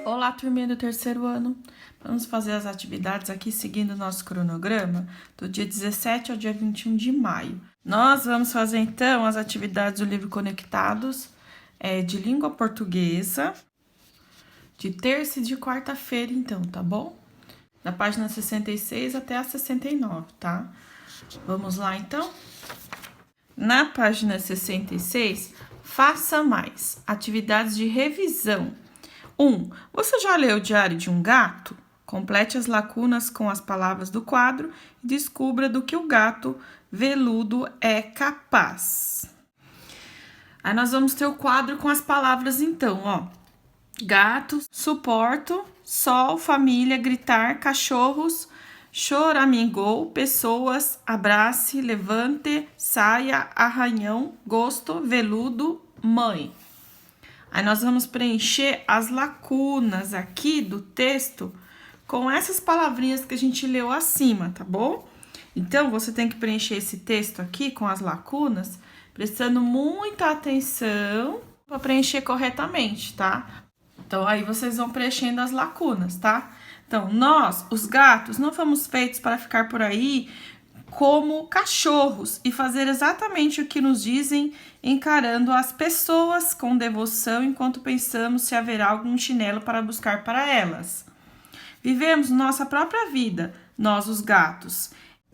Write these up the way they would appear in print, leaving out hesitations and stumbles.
Olá, turminha do terceiro ano. Vamos fazer as atividades aqui seguindo o nosso cronograma do dia 17 ao dia 21 de maio. Nós vamos fazer, então, as atividades do livro Conectados, de língua portuguesa, de terça e de quarta-feira, então, tá bom? Da página 66 até a 69, tá? Vamos lá, então? Na página 66, faça mais. Atividades de revisão. 1. Você já leu o Diário de um Gato? Complete as lacunas com as palavras do quadro e descubra do que o gato veludo é capaz. Aí nós vamos ter o quadro com as palavras então, ó. Gato, suporto, sol, família, gritar, cachorros, choramingou, pessoas, abrace, levante, saia, arranhão, gosto, veludo, mãe. Aí nós vamos preencher as lacunas aqui do texto com essas palavrinhas que a gente leu acima, tá bom? Então, você tem que preencher esse texto aqui com as lacunas, prestando muita atenção para preencher corretamente, tá? Então, aí vocês vão preenchendo as lacunas, tá? Então, nós, os gatos, não fomos feitos para ficar por aí como cachorros e fazer exatamente o que nos dizem, encarando as pessoas com devoção enquanto pensamos se haverá algum chinelo para buscar para elas. Vivemos nossa própria vida, nós os gatos.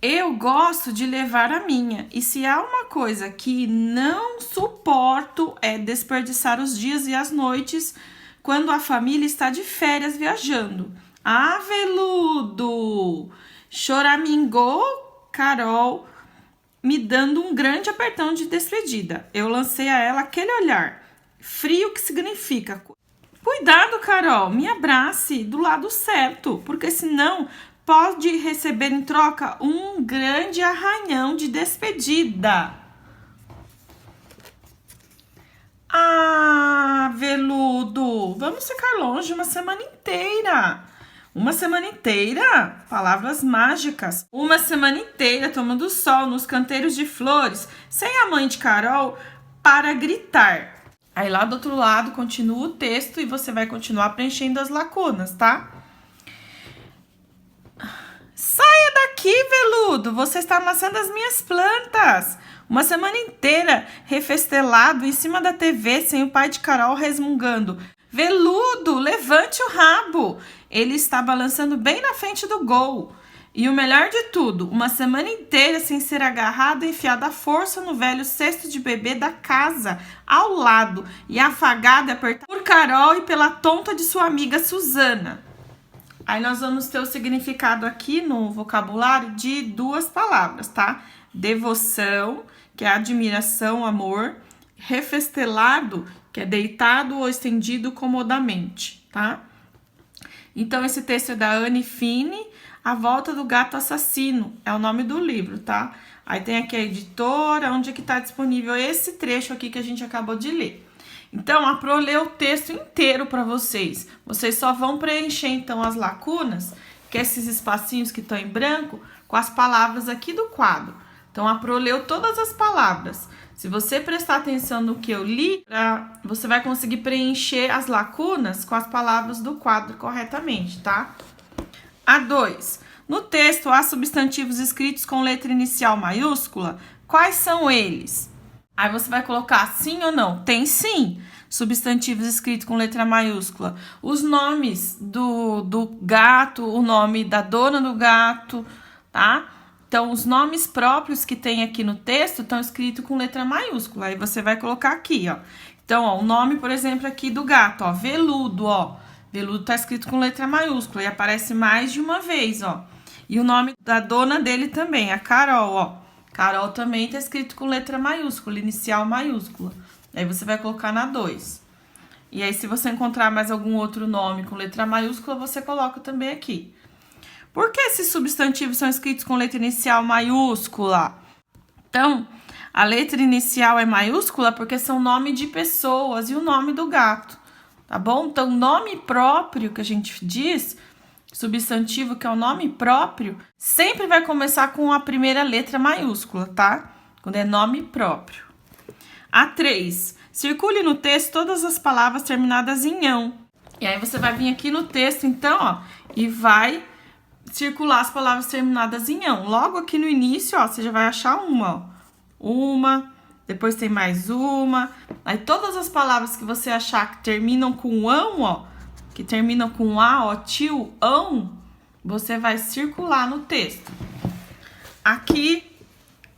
Eu gosto de levar a minha, e se há uma coisa que não suporto é desperdiçar os dias e as noites quando a família está de férias viajando. Ah, veludo! Choramingou Carol, me dando um grande apertão de despedida. Eu lancei a ela aquele olhar frio que significa: cuidado, Carol, me abrace do lado certo, porque senão pode receber em troca um grande arranhão de despedida. Ah, veludo, vamos ficar longe uma semana inteira. Uma semana inteira? Palavras mágicas. Uma semana inteira tomando sol nos canteiros de flores, sem a mãe de Carol para gritar. Aí lá do outro lado continua o texto e você vai continuar preenchendo as lacunas, tá? Saia daqui, veludo! Você está amassando as minhas plantas! Uma semana inteira refestelado em cima da TV sem o pai de Carol resmungando: veludo, levante o rabo! Ele está balançando bem na frente do gol. E o melhor de tudo, uma semana inteira sem ser agarrado e enfiado à força no velho cesto de bebê da casa, ao lado, e afagado e apertado por Carol e pela tonta de sua amiga Suzana. Aí nós vamos ter o significado aqui no vocabulário de duas palavras, tá? Devoção, que é admiração, amor. Refestelado, que é deitado ou estendido comodamente, tá? Então, esse texto é da Anne Fine, A Volta do Gato Assassino, é o nome do livro, tá? Aí tem aqui a editora, onde é que tá disponível esse trecho aqui que a gente acabou de ler. Então, a Pro leu o texto inteiro para vocês. Vocês só vão preencher, então, as lacunas, que é esses espacinhos que estão em branco, com as palavras aqui do quadro. Então, a Pro leu todas as palavras. Se você prestar atenção no que eu li, você vai conseguir preencher as lacunas com as palavras do quadro corretamente, tá? A2. No texto, há substantivos escritos com letra inicial maiúscula. Quais são eles? Aí você vai colocar sim ou não. Tem sim substantivos escritos com letra maiúscula. Os nomes do gato, o nome da dona do gato, tá? Então, os nomes próprios que tem aqui no texto estão escritos com letra maiúscula. Aí você vai colocar aqui, ó. Então, ó, o nome, por exemplo, aqui do gato, ó, veludo, ó. Veludo tá escrito com letra maiúscula e aparece mais de uma vez, ó. E o nome da dona dele também, a Carol, ó. Carol também tá escrito com letra maiúscula, inicial maiúscula. Aí você vai colocar na 2. E aí, se você encontrar mais algum outro nome com letra maiúscula, você coloca também aqui. Por que esses substantivos são escritos com letra inicial maiúscula? Então, a letra inicial é maiúscula porque são nome de pessoas e o nome do gato, tá bom? Então, nome próprio que a gente diz, substantivo que é o nome próprio, sempre vai começar com a primeira letra maiúscula, tá? Quando é nome próprio. A3. Circule no texto todas as palavras terminadas em ão. E aí você vai vir aqui no texto, então, ó, e vai circular as palavras terminadas em ão. Logo aqui no início, ó, você já vai achar uma, ó. Uma, depois tem mais uma. Aí todas as palavras que você achar que terminam com ão, ó, que terminam com a, ó, tio, ão, você vai circular no texto. Aqui,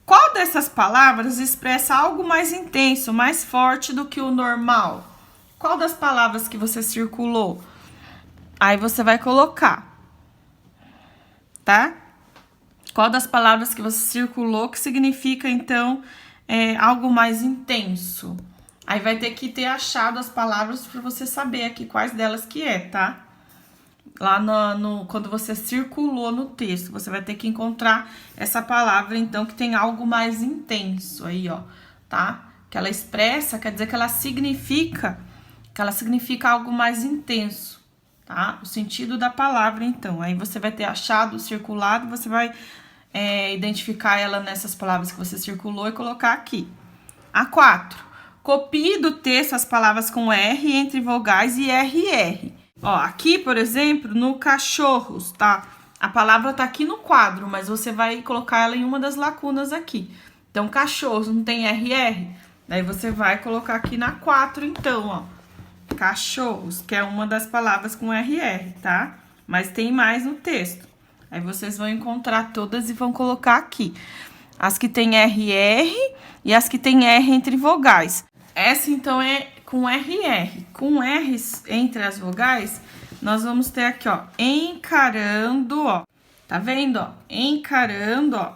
qual dessas palavras expressa algo mais intenso, mais forte do que o normal? Qual das palavras que você circulou? Aí você vai colocar, tá? Qual das palavras que você circulou que significa, então, algo mais intenso? Aí vai ter que ter achado as palavras para você saber aqui quais delas que é, tá? Lá quando você circulou no texto, você vai ter que encontrar essa palavra, então, que tem algo mais intenso aí, ó, tá? Que ela expressa, quer dizer que ela significa algo mais intenso, tá? O sentido da palavra, então. Aí você vai ter achado, circulado, você vai identificar ela nessas palavras que você circulou e colocar aqui. A 4. Copie do texto as palavras com R entre vogais e RR. Ó, aqui, por exemplo, no cachorros, tá? A palavra tá aqui no quadro, mas você vai colocar ela em uma das lacunas aqui. Então, cachorros não tem RR? Daí você vai colocar aqui na 4, então, ó. Cachorros, que é uma das palavras com RR, tá? Mas tem mais no texto. Aí vocês vão encontrar todas e vão colocar aqui. As que tem RR e as que tem R entre vogais. Essa, então, é com RR. Com R's entre as vogais, nós vamos ter aqui, ó, encarando, ó. Tá vendo, ó? Encarando, ó.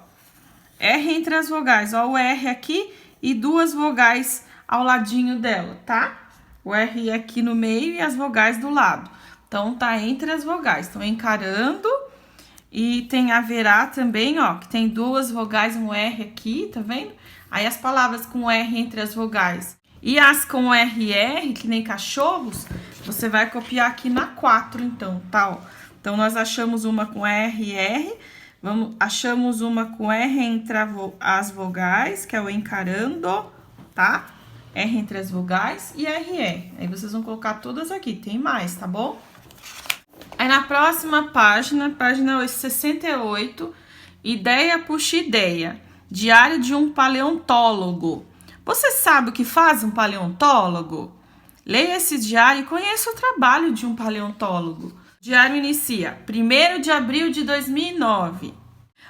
R entre as vogais, ó, o R aqui e duas vogais ao ladinho dela, tá? O R aqui no meio e as vogais do lado. Então, tá entre as vogais. Então, encarando. E tem haverá também, ó, que tem duas vogais, um R aqui, tá vendo? Aí, as palavras com R entre as vogais e as com RR, que nem cachorros, você vai copiar aqui na 4, então, tá? Ó. Então, nós achamos uma com RR, achamos uma com R entre as vogais, que é o encarando, tá? R entre as vogais e RR. Aí vocês vão colocar todas aqui, tem mais, tá bom? Aí na próxima página, página 68, ideia puxa ideia. Diário de um paleontólogo. Você sabe o que faz um paleontólogo? Leia esse diário e conheça o trabalho de um paleontólogo. O diário inicia 1º de abril de 2009.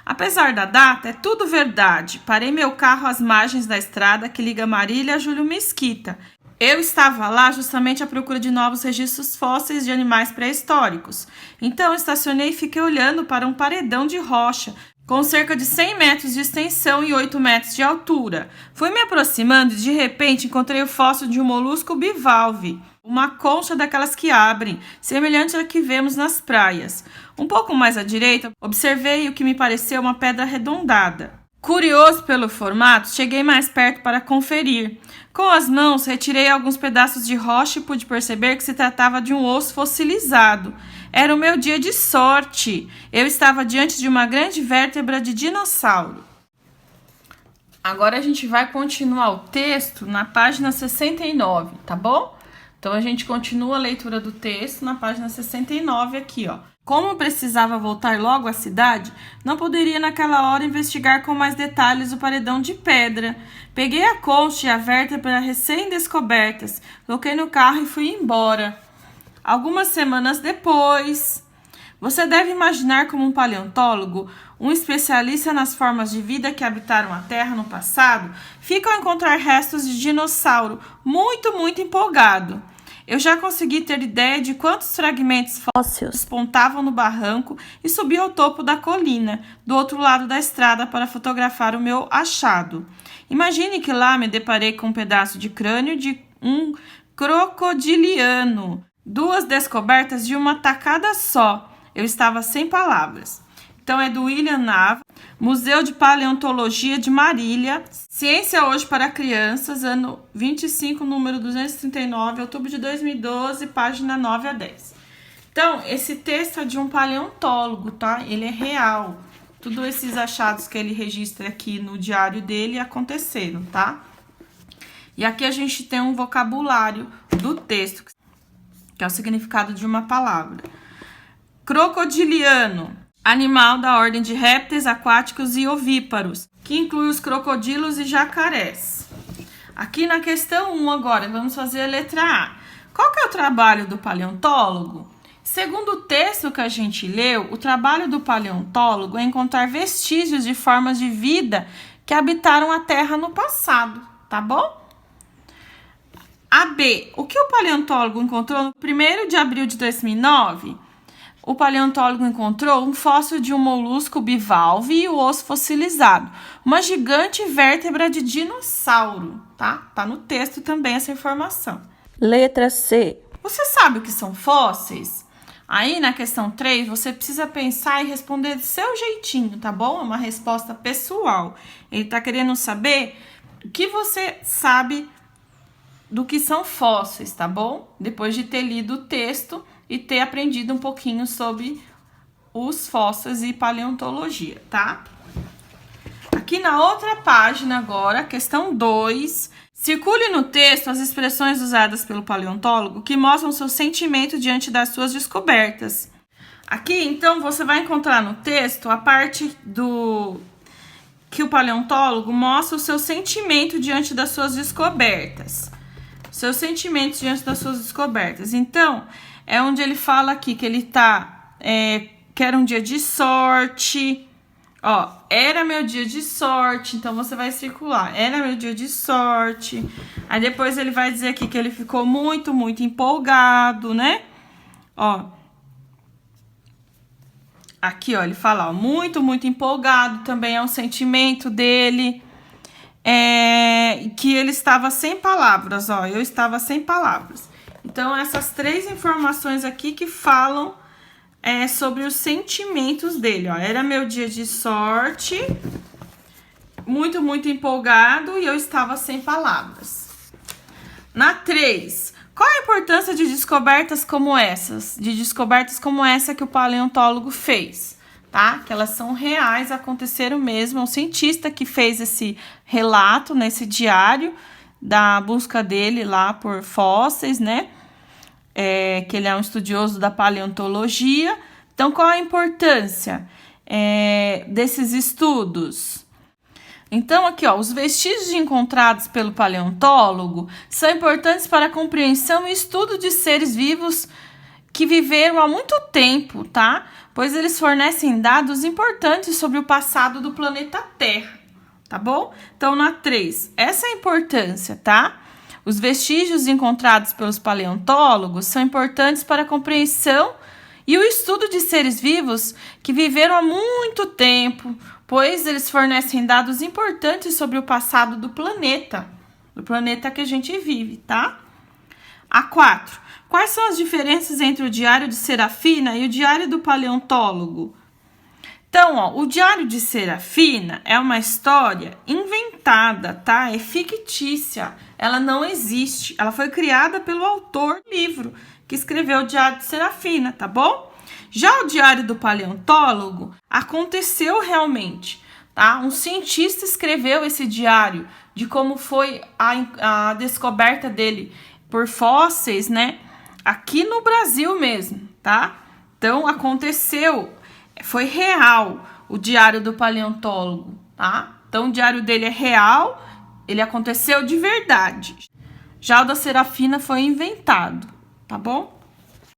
Apesar da data, é tudo verdade. Parei meu carro às margens da estrada que liga Marília a Júlio Mesquita. Eu estava lá justamente à procura de novos registros fósseis de animais pré-históricos. Então, estacionei e fiquei olhando para um paredão de rocha, com cerca de 100 metros de extensão e 8 metros de altura. Fui me aproximando e, de repente, encontrei o fóssil de um molusco bivalve, uma concha daquelas que abrem, semelhante à que vemos nas praias. Um pouco mais à direita, observei o que me pareceu uma pedra arredondada. Curioso pelo formato, cheguei mais perto para conferir. Com as mãos, retirei alguns pedaços de rocha e pude perceber que se tratava de um osso fossilizado. Era o meu dia de sorte. Eu estava diante de uma grande vértebra de dinossauro. Agora a gente vai continuar o texto na página 69, tá bom? Então a gente continua a leitura do texto na página 69 aqui, ó. Como precisava voltar logo à cidade, não poderia naquela hora investigar com mais detalhes o paredão de pedra. Peguei a concha e a vértebra recém-descobertas, coloquei no carro e fui embora. Algumas semanas depois... Você deve imaginar como um paleontólogo, um especialista nas formas de vida que habitaram a Terra no passado, fica ao encontrar restos de dinossauro, muito empolgado. Eu já consegui ter ideia de quantos fragmentos fósseis despontavam no barranco e subi ao topo da colina, do outro lado da estrada, para fotografar o meu achado. Imagine que lá me deparei com um pedaço de crânio de um crocodiliano. 2 descobertas de uma tacada só. Eu estava sem palavras. Então, é do William Nava, Museu de Paleontologia de Marília, Ciência Hoje para Crianças, ano 25, número 239, outubro de 2012, página 9 a 10. Então, esse texto é de um paleontólogo, tá? Ele é real. Todos esses achados que ele registra aqui no diário dele aconteceram, tá? E aqui a gente tem um vocabulário do texto. que é o significado de uma palavra. Crocodiliano, animal da ordem de répteis aquáticos e ovíparos, que inclui os crocodilos e jacarés. Aqui na questão 1 agora, vamos fazer a letra A. Qual que é o trabalho do paleontólogo? Segundo o texto que a gente leu, o trabalho do paleontólogo é encontrar vestígios de formas de vida que habitaram a Terra no passado, tá bom? A B. O que o paleontólogo encontrou no 1º de abril de 2009? O paleontólogo encontrou um fóssil de um molusco bivalve e o osso fossilizado. Uma gigante vértebra de dinossauro, tá? Tá no texto também essa informação. Letra C. Você sabe o que são fósseis? Aí, na questão 3, você precisa pensar e responder do seu jeitinho, tá bom? É uma resposta pessoal. Ele tá querendo saber o que você sabe do que são fósseis, tá bom? Depois de ter lido o texto e ter aprendido um pouquinho sobre os fósseis e paleontologia, tá? Aqui na outra página agora, questão 2, circule no texto as expressões usadas pelo paleontólogo que mostram seu sentimento diante das suas descobertas. Aqui, então, você vai encontrar no texto a parte do que o paleontólogo mostra o seu sentimento diante das suas descobertas. Seus sentimentos diante das suas descobertas. Então, é onde ele fala aqui que ele que era um dia de sorte. Ó, era meu dia de sorte, então você vai circular. Era meu dia de sorte. Aí depois ele vai dizer aqui que ele ficou muito, muito empolgado, né? Ó. Aqui, ó, ele fala, ó, muito, muito empolgado. Também é um sentimento dele. Que ele estava sem palavras, ó. Eu estava sem palavras. Então, essas 3 informações aqui que falam sobre os sentimentos dele, ó. Era meu dia de sorte, muito, muito empolgado e eu estava sem palavras. Na 3, qual a importância de descobertas como essas? De descobertas como essa que o paleontólogo fez, tá? Que elas são reais, aconteceram mesmo. É um cientista que fez esse relato nesse diário da busca dele lá por fósseis, né? Que ele é um estudioso da paleontologia. Então, qual a importância desses estudos? Então, aqui, ó, os vestígios encontrados pelo paleontólogo são importantes para a compreensão e estudo de seres vivos que viveram há muito tempo, tá? Pois eles fornecem dados importantes sobre o passado do planeta Terra, tá bom? Então, na 3, essa é a importância, tá? Os vestígios encontrados pelos paleontólogos são importantes para a compreensão e o estudo de seres vivos que viveram há muito tempo, pois eles fornecem dados importantes sobre o passado do planeta que a gente vive, tá? A 4. Quais são as diferenças entre o Diário de Serafina e o Diário do Paleontólogo? Então, ó, o Diário de Serafina é uma história inventada, tá? É fictícia, ela não existe. Ela foi criada pelo autor do livro, que escreveu o Diário de Serafina, tá bom? Já o Diário do Paleontólogo aconteceu realmente, tá? Um cientista escreveu esse diário de como foi a descoberta dele por fósseis, né? Aqui no Brasil mesmo, tá? Então, aconteceu, foi real o Diário do Paleontólogo, tá? Então, o diário dele é real, ele aconteceu de verdade. Já o da Serafina foi inventado, tá bom?